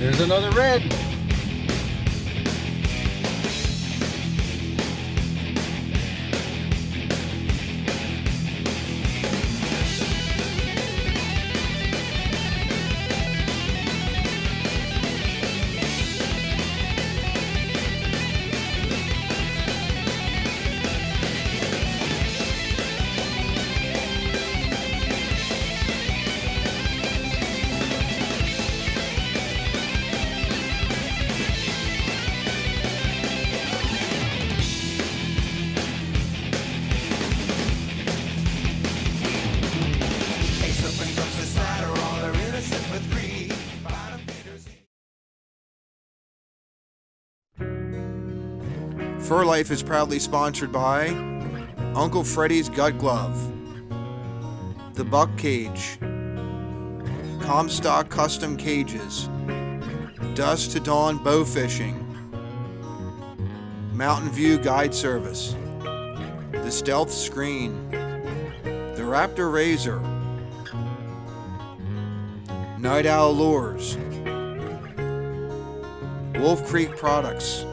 There's another red. Fur Life is proudly sponsored by Uncle Freddy's Gut Glove, The Buck Cage, Comstock Custom Cages, Dusk to Dawn Bow Fishing, Mountain View Guide Service, The Stealth Screen, The Raptor Razor, Night Owl Lures, Wolf Creek Products,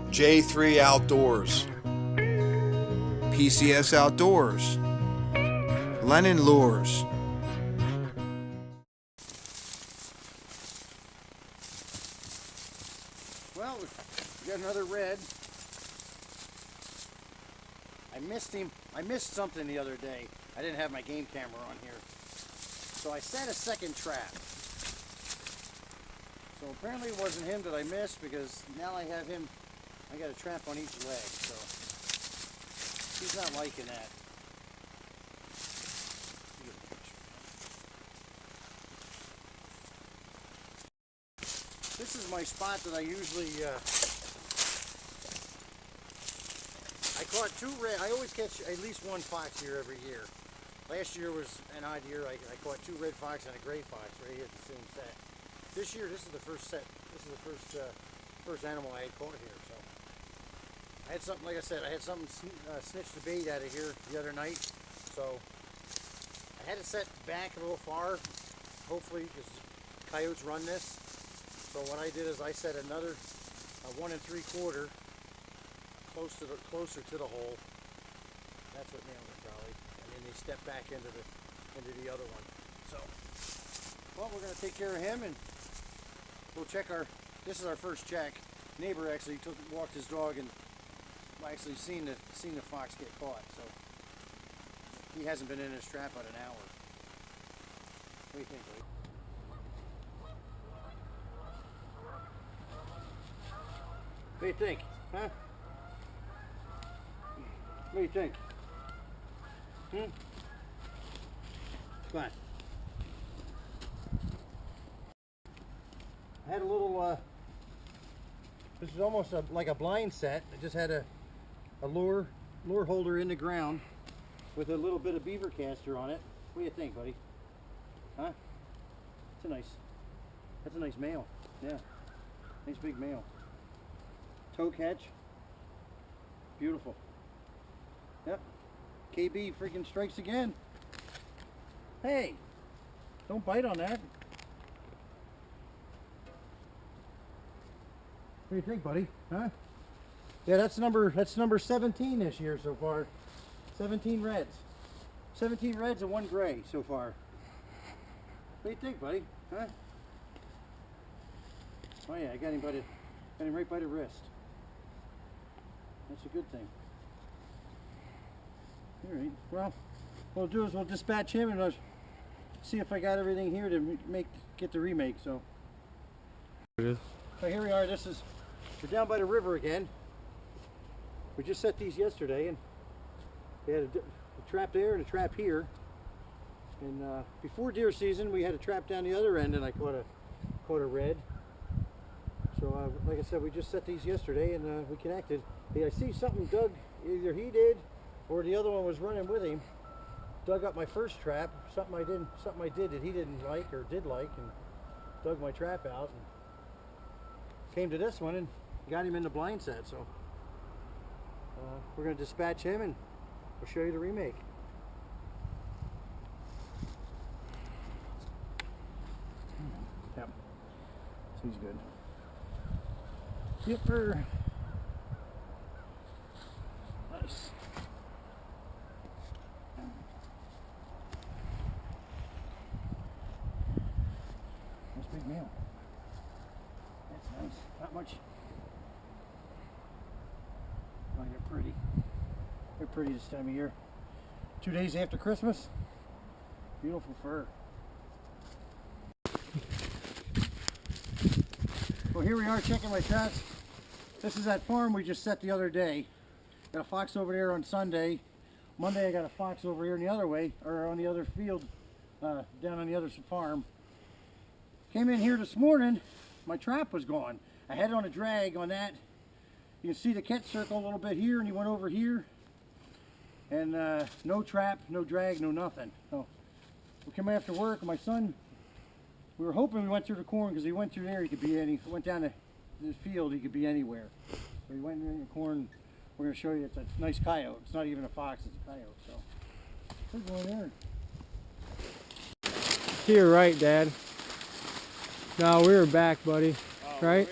J3 Outdoors, PCS Outdoors, Lennon Lures. Well, we got another red. I missed him. I missed something the other day. I didn't have my game camera on here. So I set a second trap. So apparently it wasn't him that I missed, because now I have him. I got a trap on each leg, so he's not liking that. This is my spot that I usually, I caught two red. I always catch at least one fox here every year. Last year was an odd year. I caught two red fox and a gray fox right here at the same set. This year, this is the first set. This is the first animal I had caught here. So I had something, like I said, I had something snitch the bait out of here the other night. So I had it set back a little far, hopefully, because coyotes run this. So what I did is I set another 1 3/4 closer to the hole. That's what nailed it probably. And then they step back into the other one. So, well, we're gonna take care of him, and we'll check this is our first check. Neighbor actually walked his dog and actually seen the fox get caught. So he hasn't been in his trap about an hour. What do you think, Lee? What do you think? Huh? What do you think? Come on. I had a little, this is almost like a blind set. I just had a lure holder in the ground with a little bit of beaver caster on it. What do you think, buddy? Huh? That's a nice male. Yeah. Nice big male. Toe catch. Beautiful. Yep. KB freaking strikes again. Hey, don't bite on that. What do you think, buddy? Huh? Yeah, that's number 17 this year so far. 17 reds. 17 reds and 1 gray so far. What do you think, buddy? Huh? Oh yeah, I got him right by the wrist. That's a good thing. Alright, well, what we'll do is we'll dispatch him and see if I got everything here to get the remake. So here we are. We're down by the river again. We just set these yesterday, and we had a trap there and a trap here. And before deer season, we had a trap down the other end, and I caught a red. So like I said, we just set these yesterday, and we connected. I see something Doug, either he did or the other one was running with him, dug up my first trap. Something I did that he didn't like or did like, and dug my trap out and came to this one and got him in the blind set. So we're going to dispatch him and we'll show you the remake. Yep. He's good. Yipper. Nice. Nice big male. That's nice. Not much. Oh, they're pretty. They're pretty this time of year. 2 days after Christmas. Beautiful fur. Well, here we are checking my traps. This is that farm we just set the other day. Got a fox over there on Sunday. Monday I got a fox over here in the other way, or on the other field, down on the other farm. Came in here this morning, my trap was gone. I had it on a drag on that. You can see the catch circle a little bit here, and he went over here. And no trap, no drag, no nothing. So we came after work, and my son, we were hoping we went through the corn, because he went through there, he could be any, went down the field, he could be anywhere. So he went in the corn. We're going to show you it's a nice coyote. It's not even a fox, it's a coyote. So we're going there. To your right, Dad. No, we were back, buddy. Right?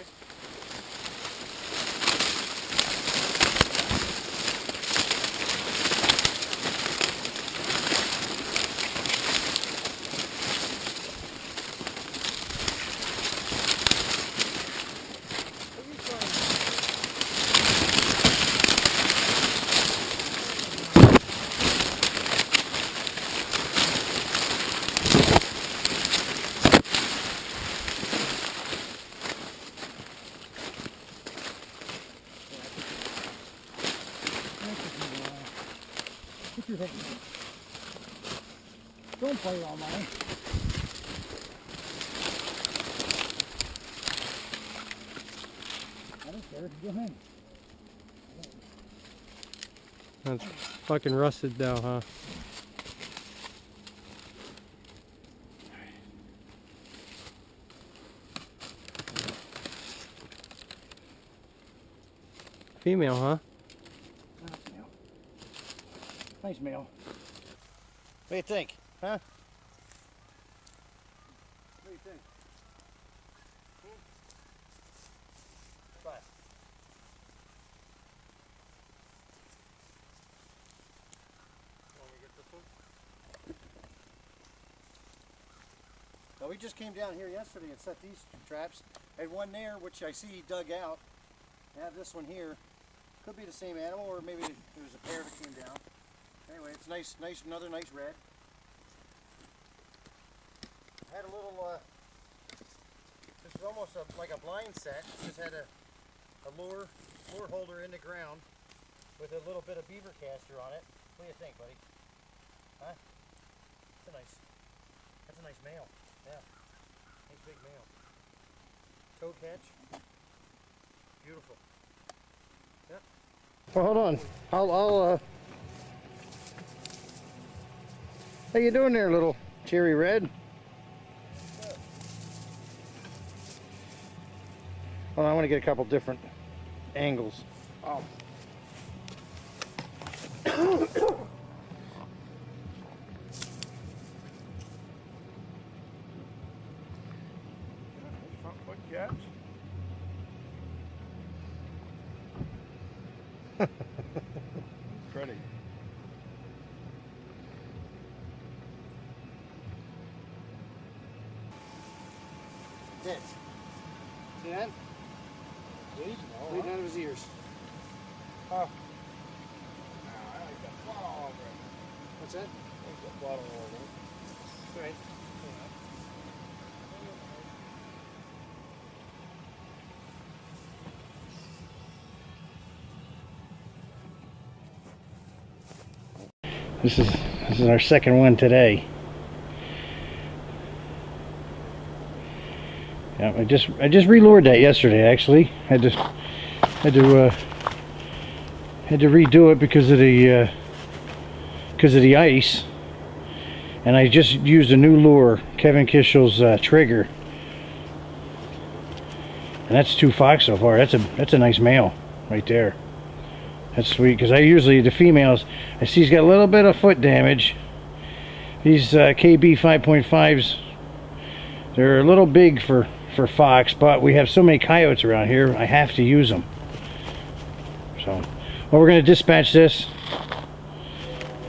Put your head in. Don't play all mine. I don't care. Go ahead. That's fucking rusted though, huh? Female, huh? That's male. Nice male. What do you think? Huh? What do you think? What? Want me to get this one? Well, we just came down here yesterday and set these traps. I had one there, which I see he dug out. I have this one here. Could be the same animal, or maybe it was a pair that came down. Anyway, it's nice, another nice red. I had a little, this is almost like a blind set. Just had a lure holder in the ground with a little bit of beaver caster on it. What do you think, buddy? Huh? That's a nice male. Yeah, nice big male. Toe catch. Beautiful. Yeah. Well, hold on. I'll how you doing there, little cherry red? Well, I want to get a couple different angles. Oh. Front foot catch. Pretty. Dead. See that? Bleed? No, Bleeding out of his ears. Oh. I like that flat all over it. What's that? I like that flat all over it. Right. This is our second one today. Yeah, I just relured that yesterday. Actually, had to redo it because of the ice, and I just used a new lure, Kevin Kishel's trigger, and that's 2 fox so far. That's a nice male right there. That's sweet, because I usually, the females, I see he's got a little bit of foot damage. These KB 5.5s, they're a little big for for fox, but we have so many coyotes around here, I have to use them. So, well, we're going to dispatch this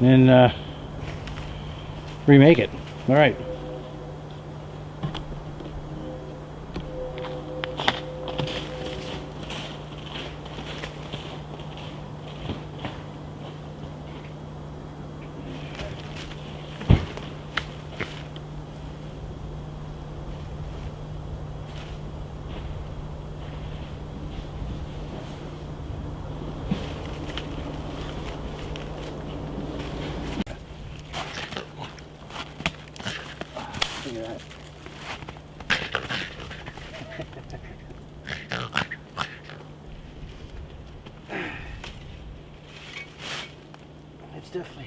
and remake it. All right. Look at that. It's definitely...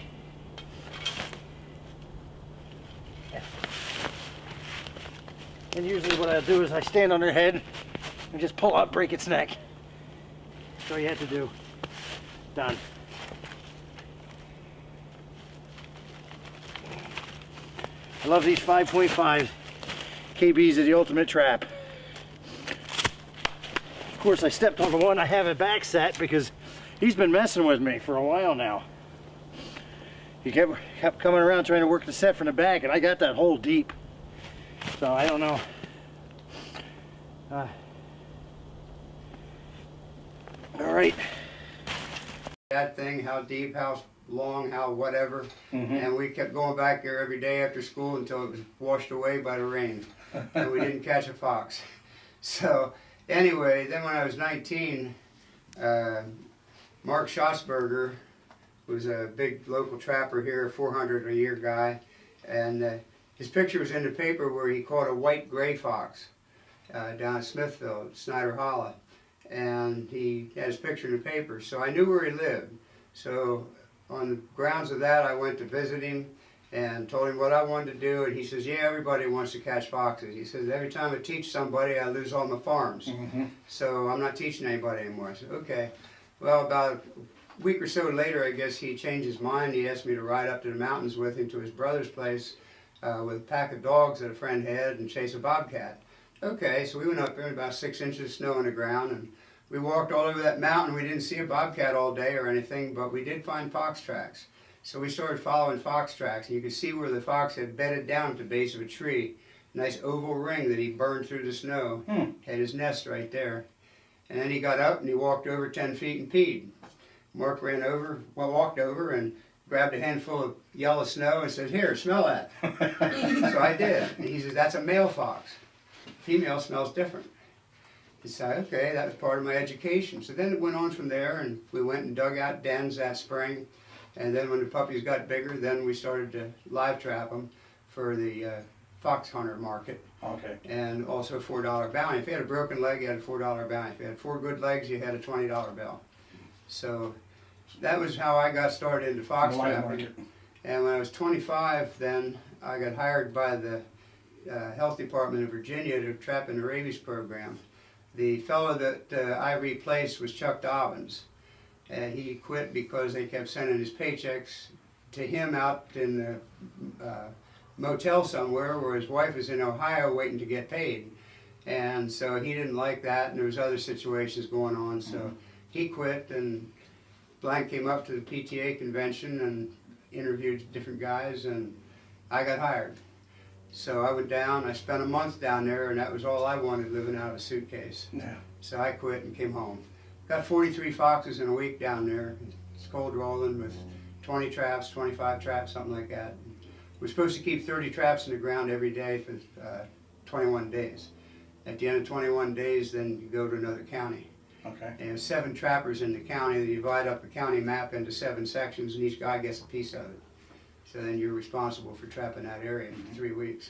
And usually what I do is I stand on her head and just pull out, break its neck. That's all you have to do. Done. I love these 5.5 KBs of the ultimate trap. Of course, I stepped on the one I have it back set because he's been messing with me for a while now. He kept coming around trying to work the set from the back, and I got that hole deep. So I don't know. All right. That thing, how deep, how long, how whatever, and we kept going back there every day after school until it was washed away by the rain, and we didn't catch a fox. So anyway, then when I was 19, Mark Schatzberger was a big local trapper here, 400 a year guy, and his picture was in the paper where he caught a white gray fox down in Smithville, at Snyder Hollow, and he had his picture in the paper, so I knew where he lived. So on the grounds of that, I went to visit him and told him what I wanted to do, and he says, yeah, everybody wants to catch foxes. He says, every time I teach somebody, I lose all my farms. So I'm not teaching anybody anymore. I said, okay. Well, about a week or so later, I guess he changed his mind. He asked me to ride up to the mountains with him to his brother's place with a pack of dogs that a friend had and chase a bobcat. Okay, so we went up there, about 6 inches of snow on the ground, and we walked all over that mountain. We didn't see a bobcat all day or anything, but we did find fox tracks. So we started following fox tracks, and you could see where the fox had bedded down at the base of a tree. Nice oval ring that he burned through the snow. Had his nest right there. And then he got up and he walked over 10 feet and peed. Mark ran over, well, walked over and grabbed a handful of yellow snow and said, here, smell that. So I did. And he says, that's a male fox. Female smells different. I said, okay, that was part of my education. So then it went on from there, and we went and dug out dens that spring. And then when the puppies got bigger, then we started to live trap them for the fox hunter market. Okay. And also a $4 bounty. If you had a broken leg, you had a $4 bounty. If you had 4 good legs, you had a $20 bill. So that was how I got started into fox trapping. And when I was 25, then I got hired by the Health Department of Virginia to trap in the rabies program. The fellow that I replaced was Chuck Dobbins. He quit because they kept sending his paychecks to him out in the motel somewhere where his wife was in Ohio waiting to get paid. And so he didn't like that, and there was other situations going on, so he quit, and Blank came up to the PTA convention and interviewed different guys, and I got hired. So I went down, I spent a month down there, and that was all I wanted, living out of a suitcase. Yeah. So I quit and came home. Got 43 foxes in a week down there. It's cold rolling with 20 traps, 25 traps, something like that. We're supposed to keep 30 traps in the ground every day for 21 days. At the end of 21 days, then you go to another county. Okay. And there's 7 trappers in the county. They divide up the county map into 7 sections, and each guy gets a piece of it. So then you're responsible for trapping that area for 3 weeks.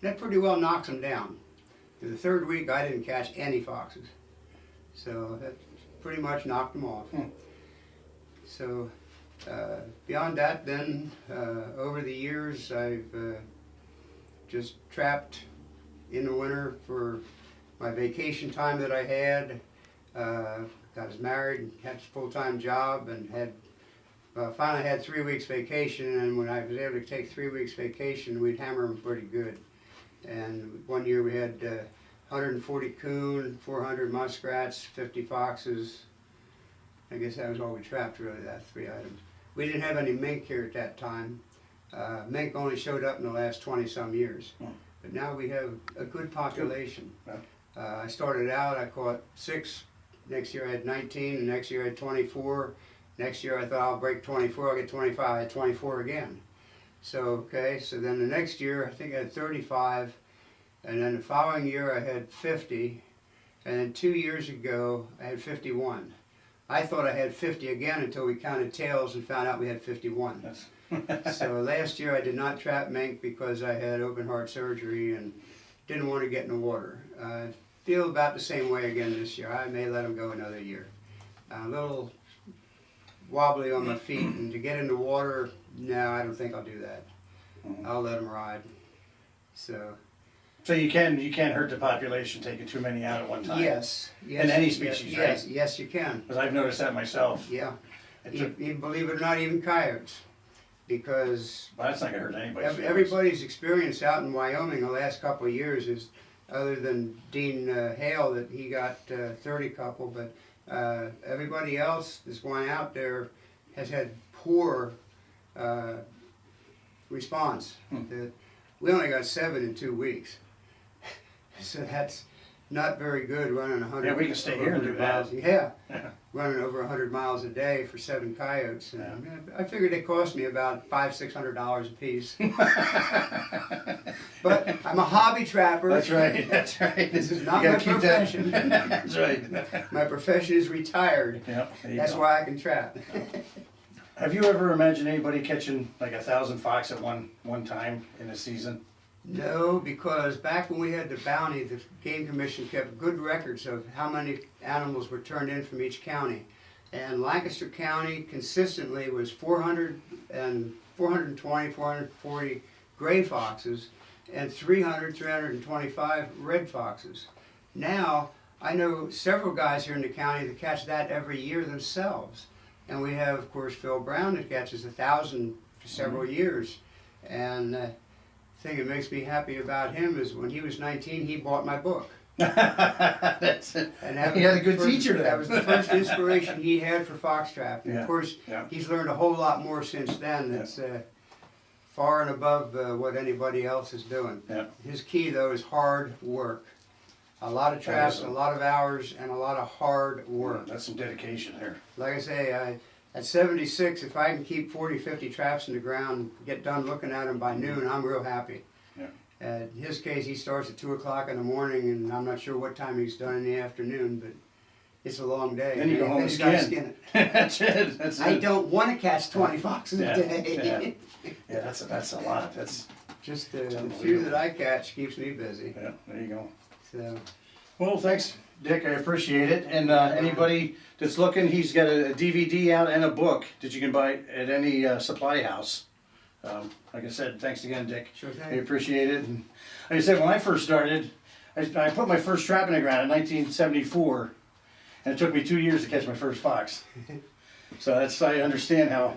And that pretty well knocks them down. In the 3rd week, I didn't catch any foxes. So that pretty much knocked them off. So beyond that, then, over the years, I've just trapped in the winter for my vacation time that I had. I was married, had a full-time job, and had finally had 3 weeks vacation, and when I was able to take 3 weeks vacation, we'd hammer them pretty good. And one year we had 140 coon, 400 muskrats, 50 foxes. I guess that was all we trapped, really, that 3 items. We didn't have any mink here at that time. Mink only showed up in the last 20-some years. But now we have a good population. I started out, I caught 6. Next year I had 19, and next year I had 24. Next year I thought I'll break 24, I'll get 25, I had 24 again. So, okay, so then the next year I think I had 35, and then the following year I had 50, and then 2 years ago I had 51. I thought I had 50 again until we counted tails and found out we had 51. So last year I did not trap mink because I had open heart surgery and didn't want to get in the water. I feel about the same way again this year. I may let them go another year. A little wobbly on my feet, and to get in the water, no, I don't think I'll do that. I'll let them ride. So you can't hurt the population taking too many out at one time. yes, In any species, yes, right? yes, you can. Because I've noticed that myself. Yeah, It's a- believe it or not, even coyotes, because Well, that's not gonna hurt anybody's feelings. everybody's experience out in Wyoming the last couple of years is, other than Dean Hale, that he got 30 couple, but everybody else that's going out there has had poor response. We only got 7 in 2 weeks, so that's not very good running 100. Yeah, we can stay here and do 100 that. miles. Yeah, running over 100 miles a day for 7 coyotes. And I figured it cost me about $500-600 a piece. But I'm a hobby trapper. That's right. That's right. This is not You my gotta keep that- profession. That's right. My profession is retired. Yeah, there you That's go. why I can trap. Have you ever imagined anybody catching like 1,000 fox at one time in a season? No, because back when we had the bounty, the Game Commission kept good records of how many animals were turned in from each county. And Lancaster County consistently was 420, 440 gray foxes and 325 red foxes. Now, I know several guys here in the county that catch that every year themselves. And we have, of course, Phil Brown that catches 1,000 for several years. And the thing that makes me happy about him is when he was 19, he bought my book. That's it. And that He was had a the good first- teacher then. That was the first inspiration he had for fox trapping. Yeah, Of course, yeah. he's learned a whole lot more since then. That's far and above what anybody else is doing. Yeah. His key, though, is hard work. A lot of traps, is a lot of hours, and a lot of hard work. That's some dedication there. Like I say, at 76, if I can keep 40, 50 traps in the ground, get done looking at them by noon, I'm real happy. Yeah. In his case, he starts at 2 o'clock in the morning, and I'm not sure what time he's done in the afternoon, but it's a long day. Then you go home and he's gotta skin. it. That's it. That's I it. don't want to catch 20 foxes Yeah, a day. Yeah, that's a lot. That's Just the few unbelievable. that I catch keeps me busy. yeah. There you go. So, Well, thanks, Dick. I appreciate it. And anybody that's looking, he's got a DVD out and a book that you can buy at any supply house. Like I said, thanks again, Dick. sure I thing. appreciate it. And like I said, when I first started, I put my first trap in the ground in 1974, and it took me 2 years to catch my first fox. So I understand how.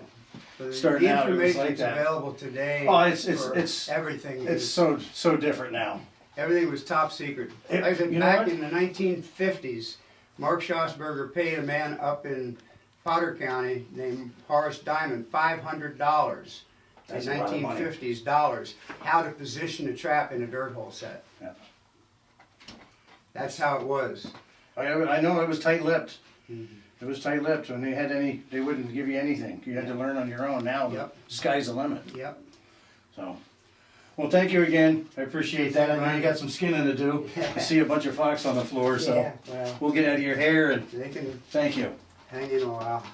So starting the out, it was information like that's that. available today Oh, it's for everything. It's is- so different now. Everything was top secret. It- Like I said, you know back what? in the 1950s, Mark Schossberger paid a man up in Potter County named Horace Diamond $500 in That's a lot of money. 1950s dollars, how to position a trap in a dirt hole set. Yeah. That's how it was. I know it was tight-lipped. It was tight-lipped. When they wouldn't give you anything. You had to learn on your own. Now Yep. the sky's the limit. Yep. So, well, thank you again. I appreciate that. I know you got some skinning to do. I see a bunch of fox on the floor, so Yeah, well, we'll get out of your hair and they can thank you. hang in a while.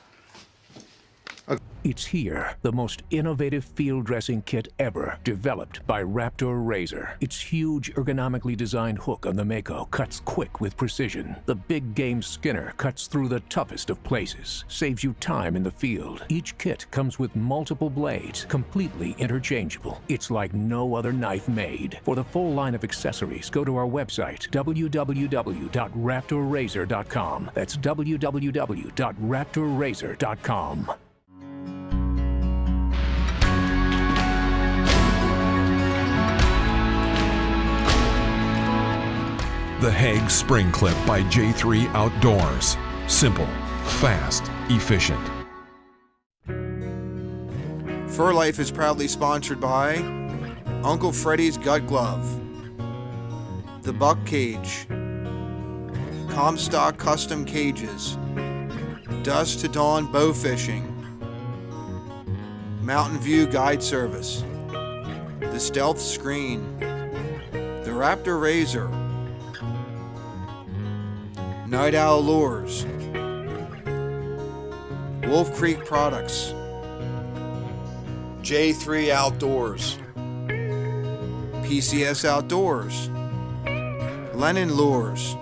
It's here, the most innovative field dressing kit ever, developed by Raptor Razor. Its huge, ergonomically designed hook on the Mako cuts quick with precision. The big game skinner cuts through the toughest of places, saves you time in the field. Each kit comes with multiple blades, completely interchangeable. It's like no other knife made. For the full line of accessories, go to our website, www.raptorrazor.com. That's www.raptorrazor.com. The Hague Spring Clip by J3 Outdoors. Simple, fast, efficient. Fur Life is proudly sponsored by Uncle Freddy's Gut Glove, the Buck Cage, Comstock Custom Cages, Dusk to Dawn Bow Fishing, Mountain View Guide Service, the Stealth Screen, the Raptor Razor, Night Owl Lures, Wolf Creek Products, J3 Outdoors, PCS Outdoors, Lennon Lures,